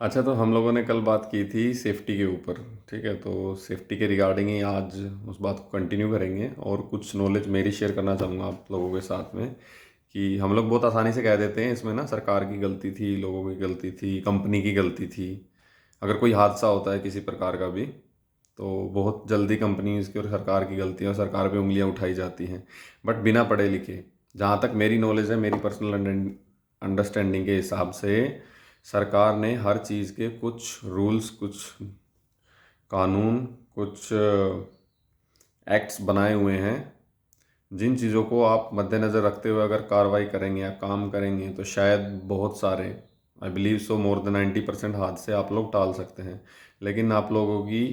अच्छा, तो हम लोगों ने कल बात की थी सेफ्टी के ऊपर। ठीक है, तो सेफ्टी के रिगार्डिंग ही आज उस बात को कंटिन्यू करेंगे और कुछ नॉलेज मेरी शेयर करना चाहूँगा आप लोगों के साथ में। कि हम लोग बहुत आसानी से कह देते हैं इसमें ना, सरकार की गलती थी, लोगों की गलती थी, कंपनी की गलती थी। अगर कोई हादसा होता है किसी प्रकार का भी, तो बहुत जल्दी कंपनीज की और सरकार की गलती है और सरकार पे उंगलियां उठाई जाती हैं। बट बिना पढ़े लिखे, जहाँ तक मेरी नॉलेज है, मेरी पर्सनल अंडरस्टैंडिंग के हिसाब से, सरकार ने हर चीज़ के कुछ रूल्स, कुछ कानून, कुछ एक्ट्स बनाए हुए हैं। जिन चीज़ों को आप मद्देनज़र रखते हुए अगर कार्रवाई करेंगे या काम करेंगे तो शायद बहुत सारे, I believe so, more than 90% हादसे आप लोग टाल सकते हैं। लेकिन आप लोगों की,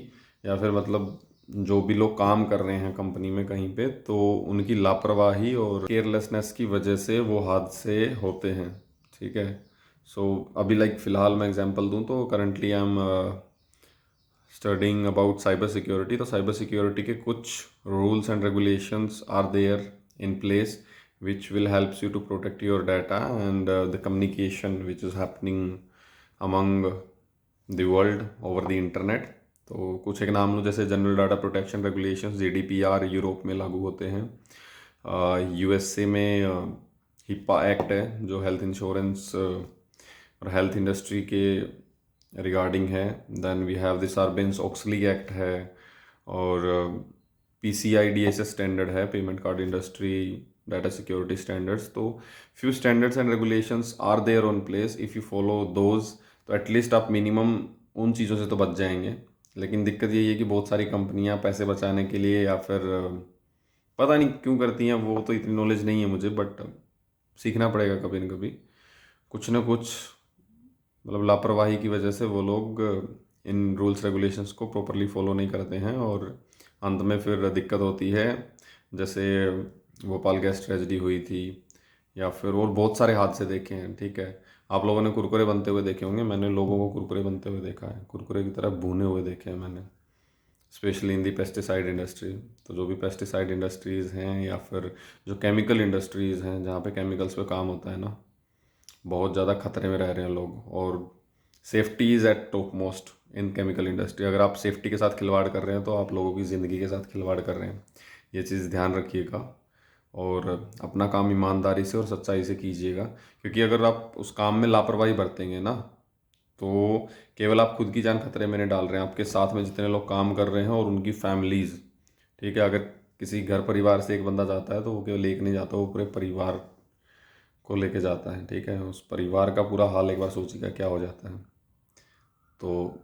या फिर मतलब जो भी लोग काम कर रहे हैं कंपनी में कहीं पे, तो उनकी लापरवाही और केयरलेसनेस की वजह से वो हादसे होते हैं। ठीक है। सो अभी लाइक फ़िलहाल मैं एग्जांपल दूं तो currently I am studying about cyber security. तो साइबर सिक्योरिटी के कुछ rules and regulations are there in place which will helps you to protect your data and the communication which is happening among the world over the internet। तो कुछ एक नाम लो, जैसे general data protection regulations, GDPR Europe में लागू होते हैं। USA में हिप्पा एक्ट है जो हेल्थ इंश्योरेंस और हेल्थ इंडस्ट्री के रिगार्डिंग है। Then we have this Sarbanes Oxley act है, और पीसीआई डीएसएस स्टैंडर्ड है, payment card industry data security standards. तो few standards and regulations are there on place, if you follow those तो at least आप minimum उन चीज़ों से तो बच जाएंगे। लेकिन दिक्कत यही है कि बहुत सारी कंपनियां पैसे बचाने के लिए, या फिर पता नहीं क्यों करती हैं, वो तो इतनी नॉलेज नहीं है मुझे, बट सीखना पड़ेगा कभी न कभी। कुछ न कुछ मतलब लापरवाही की वजह से वो लोग इन रूल्स रेगुलेशंस को प्रॉपरली फॉलो नहीं करते हैं, और अंत में फिर दिक्कत होती है। जैसे भोपाल गैस ट्रेजेडी हुई थी, या फिर और बहुत सारे हादसे देखे हैं। ठीक है, आप लोगों ने कुरकुरे बनते हुए देखे होंगे, मैंने लोगों को कुरकुरे बनते हुए देखा है, कुरकुरे की तरह भुने हुए देखे हैं मैंने, specially in the pesticide industry. तो जो भी पेस्टिसाइड इंडस्ट्रीज़ हैं, या फिर जो केमिकल इंडस्ट्रीज़ हैं जहाँ पे केमिकल्स पे काम होता है ना, बहुत ज़्यादा खतरे में रह रहे हैं लोग। और safety is eight top most in chemical industry. अगर आप सेफ्टी के साथ खिलवाड़ कर रहे हैं तो आप लोगों की ज़िंदगी के साथ खिलवाड़ कर रहे हैं। ये चीज़ ध्यान रखिएगा, और अपना काम ईमानदारी से और सच्चाई से कीजिएगा। क्योंकि अगर आप उस काम में लापरवाही बरतेंगे ना, तो केवल आप खुद की जान खतरे में नहीं डाल रहे हैं, आपके साथ में जितने लोग काम कर रहे हैं और उनकी फैमिलीज़। ठीक है, अगर किसी घर परिवार से एक बंदा जाता है तो वो केवल एक नहीं जाता, वो पूरे परिवार को लेके जाता है। ठीक है, उस परिवार का पूरा हाल एक बार सोचिएगा क्या हो जाता है। तो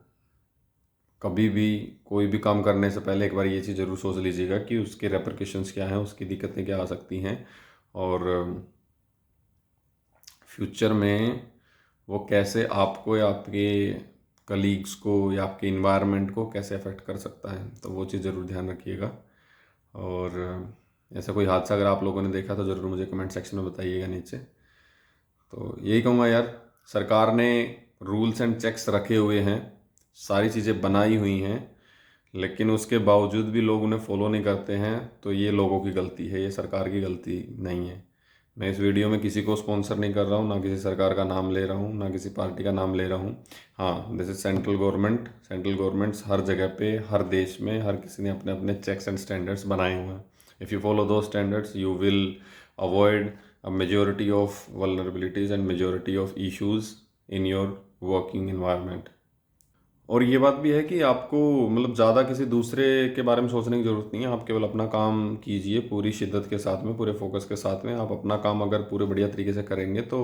कभी भी कोई भी काम करने से पहले एक बार ये चीज़ ज़रूर सोच लीजिएगा कि उसके रेपरकशंस क्या हैं, उसकी दिक्कतें क्या आ सकती हैं, और फ्यूचर में वो कैसे आपको या आपके कलीग्स को या आपके इन्वायरमेंट को कैसे अफेक्ट कर सकता है। तो वो चीज़ ज़रूर ध्यान रखिएगा। और ऐसा कोई हादसा अगर आप लोगों ने देखा तो ज़रूर मुझे कमेंट सेक्शन में बताइएगा नीचे। तो यही कहूँगा यार, सरकार ने रूल्स एंड चेक्स रखे हुए हैं, सारी चीज़ें बनाई हुई हैं, लेकिन उसके बावजूद भी लोग उन्हें फॉलो नहीं करते हैं। तो ये लोगों की गलती है, ये सरकार की गलती नहीं है। मैं इस वीडियो में किसी को स्पॉन्सर नहीं कर रहा हूँ, ना किसी सरकार का नाम ले रहा हूँ, ना किसी पार्टी का नाम ले रहा हूँ। हाँ, this is central government. Central governments हर जगह पे, हर देश में, हर किसी ने अपने अपने चेक्स एंड स्टैंडर्ड्स बनाए हुए हैं। इफ़ यू फॉलो दो standards you will avoid a majority of vulnerabilities and majority of issues in your working environment। और ये बात भी है कि आपको मतलब ज़्यादा किसी दूसरे के बारे में सोचने की ज़रूरत नहीं है। आप केवल अपना काम कीजिए पूरी शिद्दत के साथ में, पूरे फोकस के साथ में। आप अपना काम अगर पूरे बढ़िया तरीके से करेंगे तो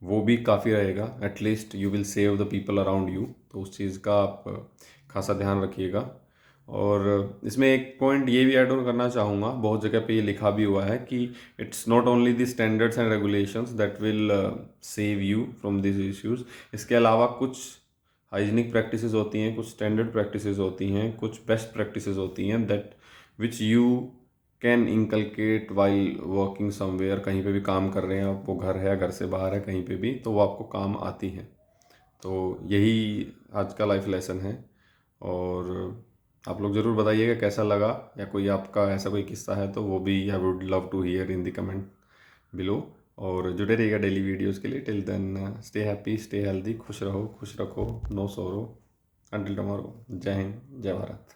वो भी काफ़ी रहेगा। At least you will save the people around you. तो उस चीज़ का आप खासा ध्यान रखिएगा। और इसमें एक पॉइंट ये भी ऐड ऑन करना चाहूँगा, बहुत जगह पे ये लिखा भी हुआ है कि it's not only the standards and regulations that will save you from this issues. इसके अलावा कुछ हाइजीनिक प्रैक्टिसेस होती हैं, कुछ स्टैंडर्ड प्रैक्टिसेस होती हैं, कुछ बेस्ट प्रैक्टिसेस होती हैं that which you can inculcate while working somewhere. कहीं पे भी काम कर रहे हैं आप, वो घर है या घर से बाहर है, कहीं पे भी, तो वो आपको काम आती हैं। तो यही आज का लाइफ लेसन है। और आप लोग ज़रूर बताइएगा कैसा लगा, या कोई आपका ऐसा कोई किस्सा है तो वो भी I would love to hear in the comment below. और जुड़े रहिएगा डेली वीडियोस के लिए। Till then stay happy, stay healthy, खुश रहो, खुश रखो, नो सोरो। Until tomorrow. जय हिंद, जय भारत।